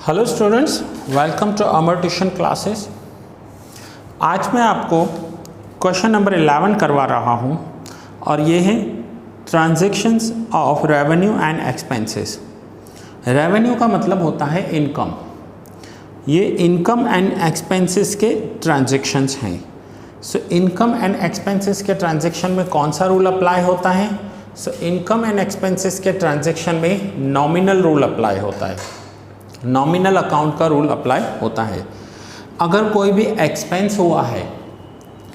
Hello students, welcome to Amar tuition classes. आज मैं आपको क्वेश्चन नंबर 11 करवा रहा हूँ और ये है transactions of revenue and expenses. Revenue का मतलब होता है इनकम। ये इनकम एंड एक्सपेंसेस के ट्रांजैक्शंस हैं। सो इनकम एंड एक्सपेंसेस के ट्रांजैक्शन में कौन सा रूल अप्लाई होता है? सो इनकम एंड एक्सपेंसेस के ट्रांजैक्शन में नॉमिनल रूल अप्लाई होता है। नॉमिनल अकाउंट का रूल अप्लाई होता है। अगर कोई भी एक्सपेंस हुआ है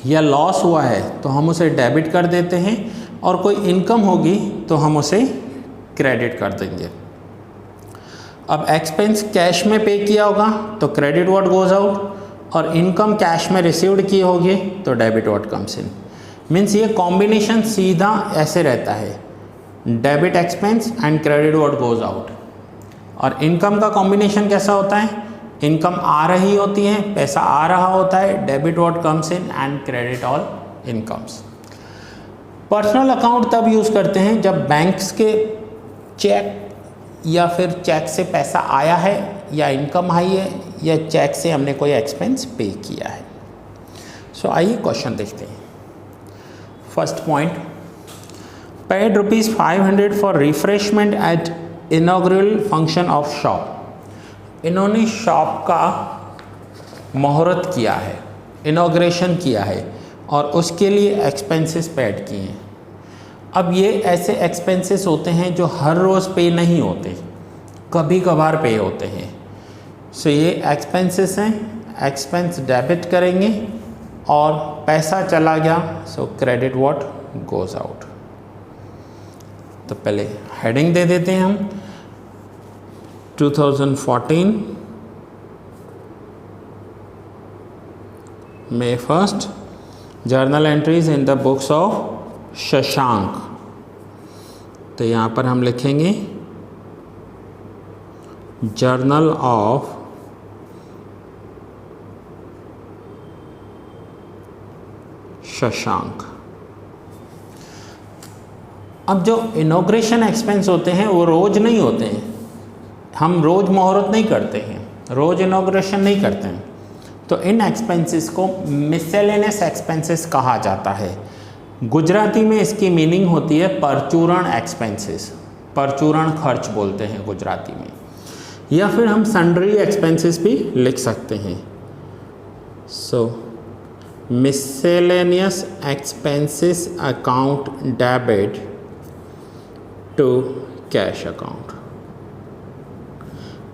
या लॉस हुआ है तो हम उसे डेबिट कर देते हैं, और कोई इनकम होगी तो हम उसे क्रेडिट कर देंगे। अब एक्सपेंस कैश में पे किया होगा तो क्रेडिट व्हाट गोज आउट, और इनकम कैश में रिसीव्ड की होगी तो debit what comes in. Means ये कॉम्बिनेशन सीधा ऐसे रहता है, debit expense and credit what goes out. और इनकम का कॉम्बिनेशन कैसा होता है? इनकम आ रही होती है, पैसा आ रहा होता है, debit what comes in and credit all incomes. Personal account तब यूज़ करते हैं जब बैंक्स के चेक या फिर चेक से पैसा आया है, या इनकम आई है, या चेक से हमने कोई एक्सपेंस पे किया है। सो आइए क्वेश्चन देखते हैं। First point, paid ₹500 for refreshment at inaugural function of shop. इन्होंने शॉप का मुहूर्त किया है, इनॉग्रेशन किया है, और उसके लिए एक्सपेंसेस पेड किए हैं। अब ये ऐसे एक्सपेंसेस होते हैं जो हर रोज़ पे नहीं होते, कभी कभार पे होते हैं। सो ये एक्सपेंसेस हैं, एक्सपेंस डेबिट करेंगे और पैसा चला गया, सो क्रेडिट व्हाट गोज आउट। तो पहले हेडिंग दे देते हैं हम 2014 May 1st journal entries in the books of Shashank. तो यहाँ पर हम लिखेंगे जर्नल ऑफ शशांक। अब जो इनॉग्रेशन एक्सपेंस होते हैं वो रोज़ नहीं होते हैं, हम रोज़ मुहूर्त नहीं करते हैं, रोज़ इनॉग्रेशन नहीं करते हैं। तो इन एक्सपेंसेस को मिसलेनियस एक्सपेंसेस कहा जाता है। गुजराती में इसकी मीनिंग होती है परचूरण एक्सपेंसेस, परचूरण खर्च बोलते हैं गुजराती में, या फिर हम सन्ड्री एक्सपेंसेस भी लिख सकते हैं। So miscellaneous expenses account debit to cash account.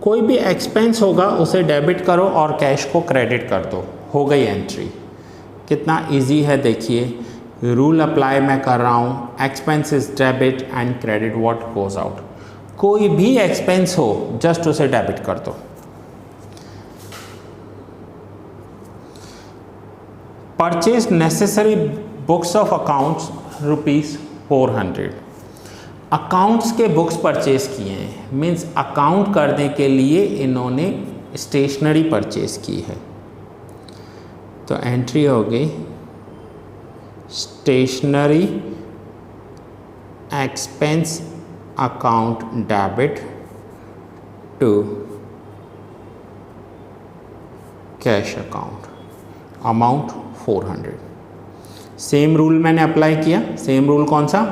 कोई भी एक्सपेंस होगा उसे डेबिट करो और कैश को क्रेडिट कर दो, हो गई एंट्री। कितना इजी है देखिए, रूल अप्लाई मैं कर रहा हूँ, expense is debit and credit what goes out. कोई भी एक्सपेंस हो जस्ट उसे डेबिट कर दो। Purchase necessary books of accounts ₹400। Accounts के बुक्स परचेज किए हैं, मीन्स अकाउंट करने के लिए इन्होंने स्टेशनरी परचेज की है। तो एंट्री हो गई stationery expense account debit to cash account, amount 400। Same rule मैंने अप्लाई किया। सेम रूल कौन सा?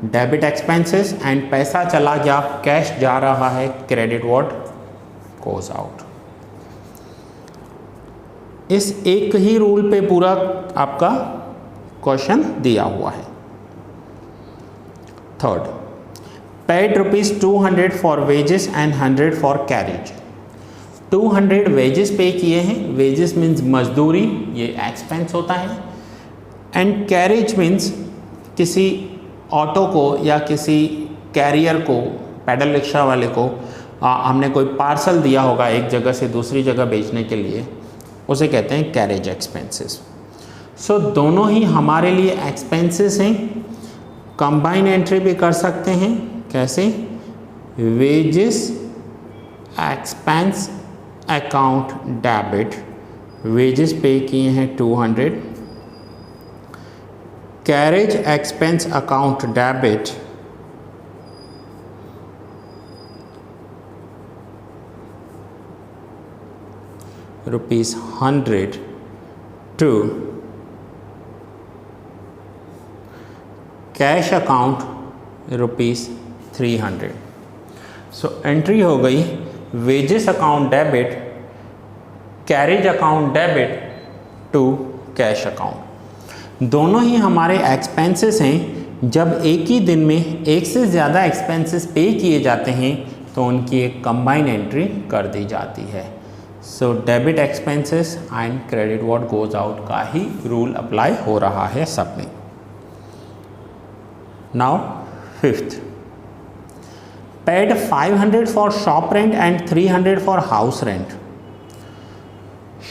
डेबिट एक्सपेंसेस एंड पैसा चला गया, कैश जा रहा है, क्रेडिट व्हाट गोज आउट। इस एक ही रूल पे पूरा आपका क्वेश्चन दिया हुआ है। Third, paid ₹200 for wages and 100 for carriage. 200 wages pay किए हैं, वेजेस मीन्स मजदूरी, ये एक्सपेंस होता है, एंड कैरेज मीन्स किसी ऑटो को या किसी कैरियर को, पैडल रिक्शा वाले को हमने कोई पार्सल दिया होगा एक जगह से दूसरी जगह भेजने के लिए, उसे कहते हैं कैरेज एक्सपेंसेस। सो दोनों ही हमारे लिए एक्सपेंसेस हैं। कंबाइन एंट्री भी कर सकते हैं। कैसे? Wages expense account debit, wages pay किए हैं 200, carriage expense account debit ₹100 to cash account ₹300। So entry हो गई wages account debit, carriage account debit to cash account. दोनों ही हमारे एक्सपेंसेस हैं। जब एक ही दिन में एक से ज़्यादा एक्सपेंसेस पे किए जाते हैं तो उनकी एक कंबाइन एंट्री कर दी जाती है। So debit expenses and credit what goes out का ही रूल अप्लाई हो रहा है सब में। Now fifth, paid 500 for shop rent and 300 for house rent.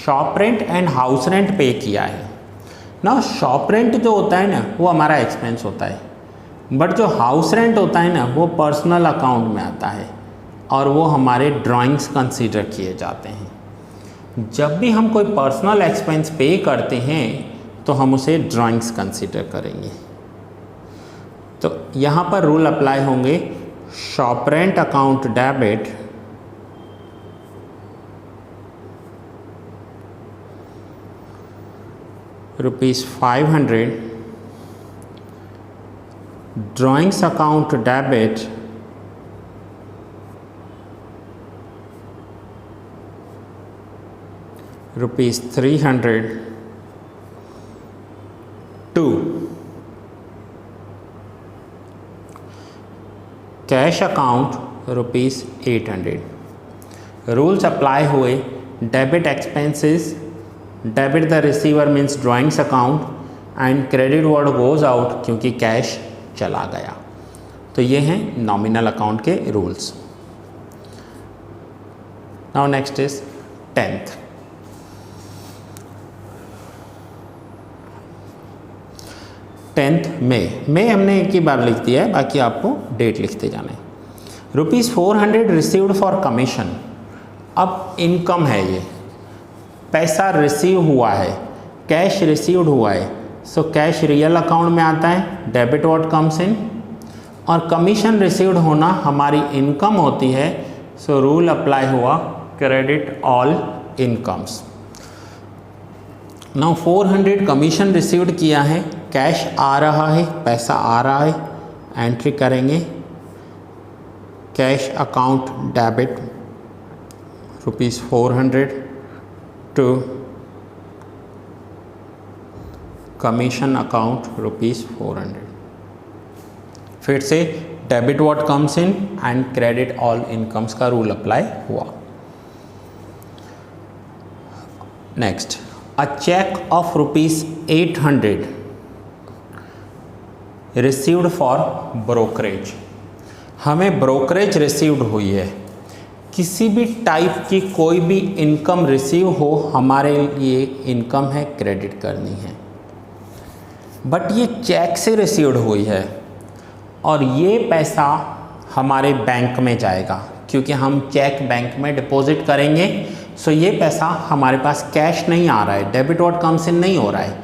Shop rent and house rent पे किया है ना। शॉप रेंट जो होता है ना वो हमारा एक्सपेंस होता है, बट जो हाउस रेंट होता है ना वो पर्सनल अकाउंट में आता है और वो हमारे ड्राइंग्स कंसीडर किए जाते हैं। जब भी हम कोई पर्सनल एक्सपेंस पे करते हैं तो हम उसे ड्राइंग्स कंसीडर करेंगे। तो यहाँ पर रूल अप्लाई होंगे, shop rent account debit ₹500, drawings account debit ₹300 to cash account ₹800। Rules apply हुए, debit expenses, debit the receiver means drawings account and credit what goes out क्योंकि कैश चला गया। तो ये हैं नॉमिनल अकाउंट के rules. Now next is 10th। 10th मई हमने एक ही बार लिख दिया है, बाकी आपको डेट लिखते जाना है। ₹400 रिसीव्ड फॉर कमीशन। अब इनकम है, ये पैसा रिसीव हुआ है, कैश रिसीव्ड हुआ है। सो कैश रियल अकाउंट में आता है, डेबिट व्हाट कम्स इन, और कमीशन रिसीव्ड होना हमारी इनकम होती है। सो रूल अप्लाई हुआ, credit all incomes. Now 400 commission received किया है, कैश आ रहा है, पैसा आ रहा है, एंट्री करेंगे cash account debit ₹400 to commission account ₹400। फिर से debit what comes in and credit all incomes का रूल अप्लाई हुआ। Next, a cheque of ₹800 received for brokerage. हमें ब्रोकरेज रिसीव्ड हुई है, किसी भी टाइप की कोई भी इनकम रिसीव हो हमारे लिए इनकम है, क्रेडिट करनी है। बट ये चेक से रिसीव्ड हुई है और ये पैसा हमारे बैंक में जाएगा क्योंकि हम चेक बैंक में डिपॉजिट करेंगे। सो ये पैसा हमारे पास कैश नहीं आ रहा है, डेबिट व्हाट कम्स इन नहीं हो रहा है,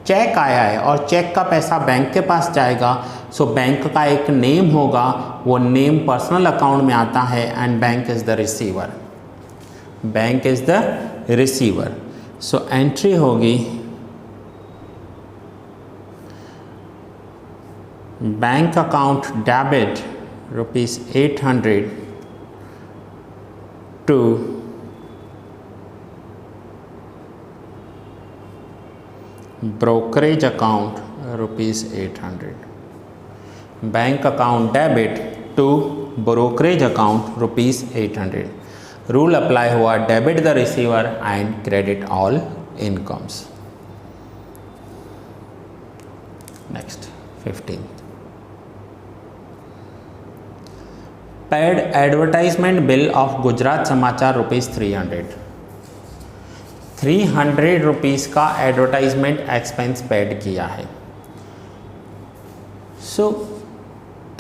चेक आया है और चेक का पैसा बैंक के पास जाएगा। सो बैंक का एक नेम होगा, वो नेम पर्सनल अकाउंट में आता है and bank is the receiver. Bank is the receiver. So entry होगी bank account debit ₹800 to brokerage account ₹800, bank account debit to brokerage account ₹800। Rule apply हुआ, debit the receiver and credit all incomes. Next 15th, paid advertisement bill of Gujarat Samachar ₹300। ₹300 का advertisement expense paid किया है। So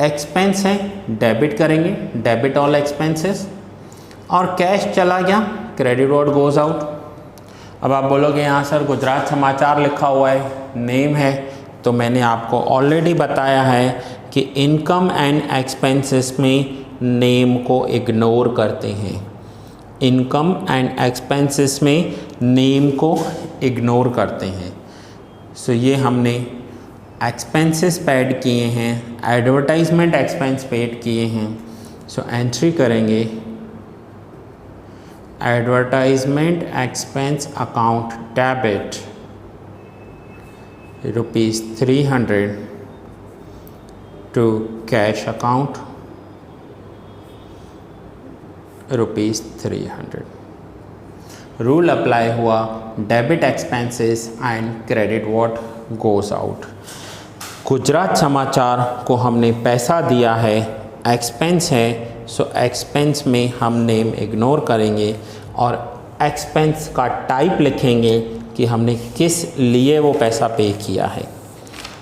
expense है, debit करेंगे, debit all expenses, और cash चला गया, credit what goes out. अब आप बोलोगे यहाँ सर गुजरात समाचार लिखा हुआ है, नेम है, तो मैंने आपको ऑलरेडी बताया है कि इनकम एंड एक्सपेंसेस में नेम को इग्नोर करते हैं इनकम एंड एक्सपेंसेस में नेम को इग्नोर करते हैं। सो ये हमने एक्सपेंसेस पेड किए हैं, एडवर्टाइजमेंट एक्सपेंस पेड किए हैं। सो एंट्री करेंगे advertisement expense account debit ₹300 to cash account ₹300। Rule apply हुआ, debit expenses and credit what goes out. Gujarat Samachar को हमने पैसा दिया है, एक्सपेंस है, सो एक्सपेंस में हम नेम इग्नोर करेंगे और एक्सपेंस का टाइप लिखेंगे कि हमने किस लिए वो पैसा पे किया है।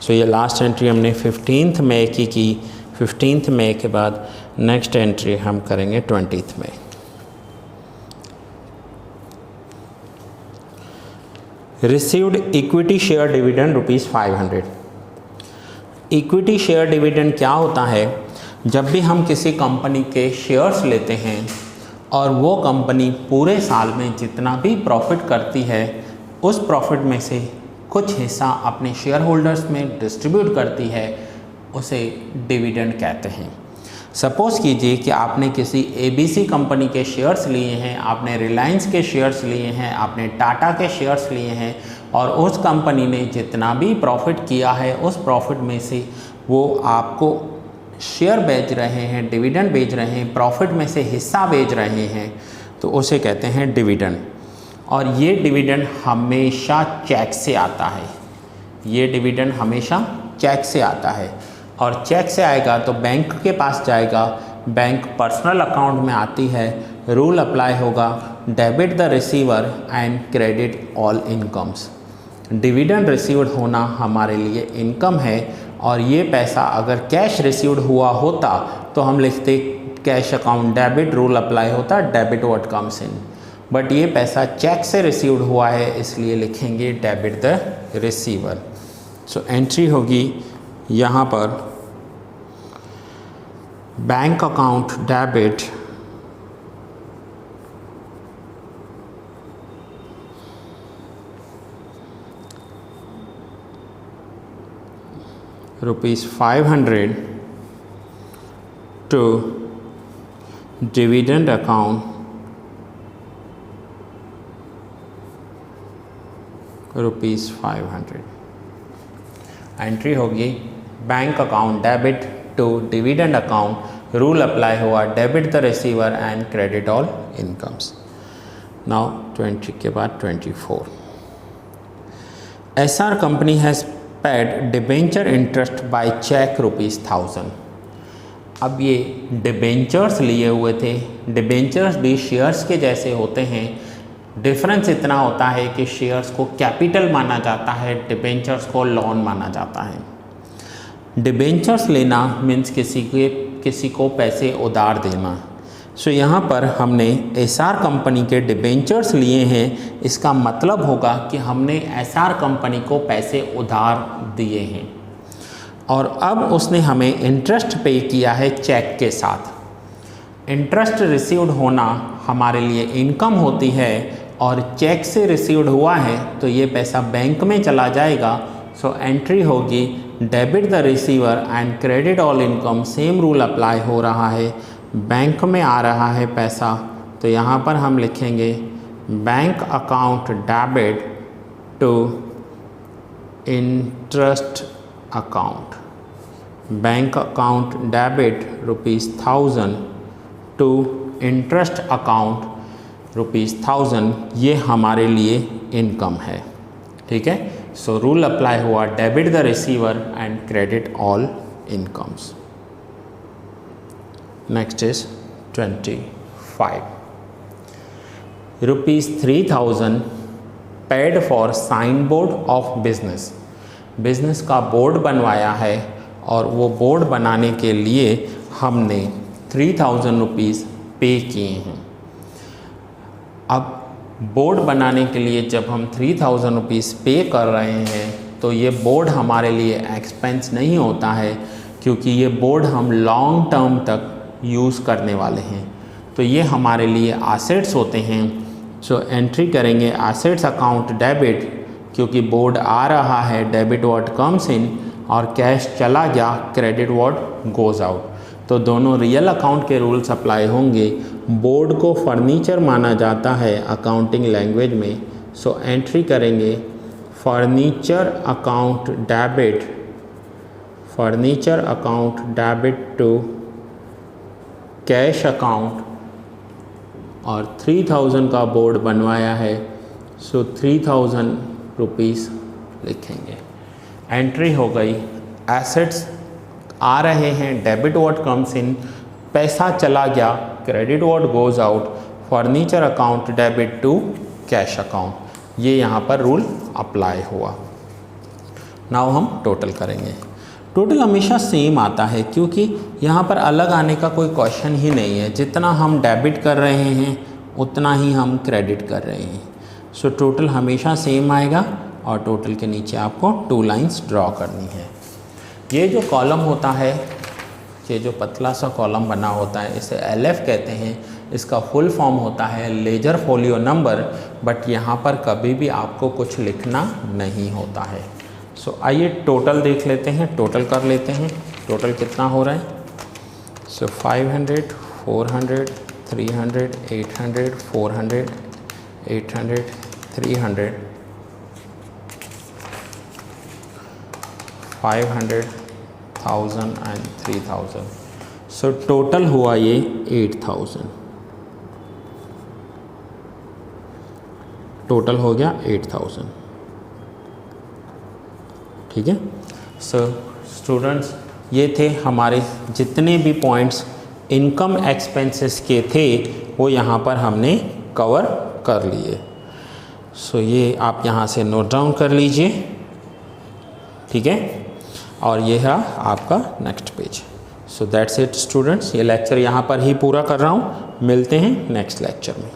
सो ये लास्ट एंट्री हमने 15 मई की 15 मई के बाद नेक्स्ट एंट्री हम करेंगे 20 मई। Received equity share dividend ₹500। Equity share dividend क्या होता है? जब भी हम किसी कंपनी के शेयर्स लेते हैं और वो कंपनी पूरे साल में जितना भी प्रॉफिट करती है उस प्रॉफिट में से कुछ हिस्सा अपने शेयर होल्डर्स में डिस्ट्रीब्यूट करती है, उसे डिविडेंड कहते हैं। सपोज़ कीजिए कि आपने किसी ABC कंपनी के शेयर्स लिए हैं, आपने रिलायंस के शेयर्स लिए हैं, आपने टाटा के शेयर्स लिए हैं और उस कंपनी ने जितना भी प्रॉफिट किया है उस प्रॉफिट में से वो आपको शेयर बेच रहे हैं, डिविडेंड बेच रहे हैं, प्रॉफिट में से हिस्सा बेच रहे हैं, तो उसे कहते हैं डिविडेंड। और ये डिविडेंड हमेशा चेक से आता है। ये डिविडेंड हमेशा चेक से आता है और चेक से आएगा तो बैंक के पास जाएगा, बैंक पर्सनल अकाउंट में आती है, रूल अप्लाई होगा, debit the receiver and credit all incomes. Dividend received होना हमारे लिए इनकम है और ये पैसा अगर कैश रिसीव्ड हुआ होता तो हम लिखते cash account debit, rule apply होता debit what comes in. But ये पैसा चेक से रिसीव्ड हुआ है इसलिए लिखेंगे debit the receiver. So entry होगी यहाँ पर bank account debit ₹500 to dividend account ₹500। Entry होगी bank account debit to dividend account, rule apply हुआ, debit the receiver and credit all incomes. Now 20 के बाद 24। SR company has paid debenture interest bye check ₹1000। अब ये debentures लिए हुए थे, debentures भी शेयर्स के जैसे होते हैं। डिफरेंस इतना होता है कि शेयर्स को कैपिटल माना जाता है, डिबेंचर्स को लोन माना जाता है। डिबेंचर्स लेना मीन्स किसी को पैसे उधार देना। सो यहाँ पर हमने SR कंपनी के डिबेंचर्स लिए हैं, इसका मतलब होगा कि हमने SR कंपनी को पैसे उधार दिए हैं और अब उसने हमें इंटरेस्ट पे किया है चेक के साथ। इंटरेस्ट रिसीव्ड होना हमारे लिए इनकम होती है और चेक से रिसीव्ड हुआ है तो ये पैसा बैंक में चला जाएगा। सो एंट्री होगी debit the receiver and credit all income. Same rule apply हो रहा है, बैंक में आ रहा है पैसा तो यहाँ पर हम लिखेंगे bank account debit to interest account, bank account debit ₹1000 to interest account ₹1000। ये हमारे लिए इनकम है, ठीक है। सो रूल अप्लाई हुआ, debit the receiver and credit all incomes. Next is 25। ₹3000 paid for sign board of business. Business का board बनवाया है और वो बोर्ड बनाने के लिए हमने ₹3000 पे किए हैं। अब बोर्ड बनाने के लिए जब हम ₹3000 पे कर रहे हैं तो ये बोर्ड हमारे लिए एक्सपेंस नहीं होता है, क्योंकि ये बोर्ड हम लॉन्ग टर्म तक यूज़ करने वाले हैं। तो ये हमारे लिए एसेट्स होते हैं। सो एंट्री करेंगे एसेट्स अकाउंट डेबिट, क्योंकि बोर्ड आ रहा है, डेबिट व्हाट कम्स इन, और कैश चला गया, क्रेडिट व्हाट गोज़ आउट। तो दोनों रियल अकाउंट के रूल्स अप्लाई होंगे। बोर्ड को फर्नीचर माना जाता है अकाउंटिंग लैंग्वेज में। सो एंट्री करेंगे furniture account debit, furniture account debit to cash account, और 3000 का बोर्ड बनवाया है, सो 3000 रुपीज़ लिखेंगे। एंट्री हो गई, एसेट्स आ रहे हैं, डेबिट व्हाट कम्स इन, पैसा चला गया, credit what goes out, furniture account debit to cash account. ये यहाँ पर रूल अप्लाई हुआ। नाउ हम टोटल करेंगे। टोटल हमेशा सेम आता है, क्योंकि यहाँ पर अलग आने का कोई क्वेश्चन ही नहीं है। जितना हम डेबिट कर रहे हैं उतना ही हम क्रेडिट कर रहे हैं। सो टोटल हमेशा सेम आएगा, और टोटल के नीचे आपको 2 लाइंस ड्रॉ करनी है। ये जो कॉलम होता है, ये जो पतला सा कॉलम बना होता है, इसे LF कहते हैं। इसका फुल फॉर्म होता है लेजर फोलियो नंबर, बट यहाँ पर कभी भी आपको कुछ लिखना नहीं होता है। सो आइए टोटल देख लेते हैं, टोटल कर लेते हैं। टोटल कितना हो रहा है? सो 500, 400, 300, 800, 400, 800, 300, 500, 1000 एंड 3000। सो टोटल हुआ ये 8000। टोटल हो गया 8000। ठीक है। सो स्टूडेंट्स, ये थे हमारे जितने भी पॉइंट्स इनकम एक्सपेंसेस के थे, वो यहाँ पर हमने कवर कर लिए। सो ये आप यहाँ से नोट डाउन कर लीजिए। ठीक है। और ये है आपका next page. So that's it students, ये लेक्चर यहाँ पर ही पूरा कर रहा हूँ। मिलते हैं नेक्स्ट लेक्चर में।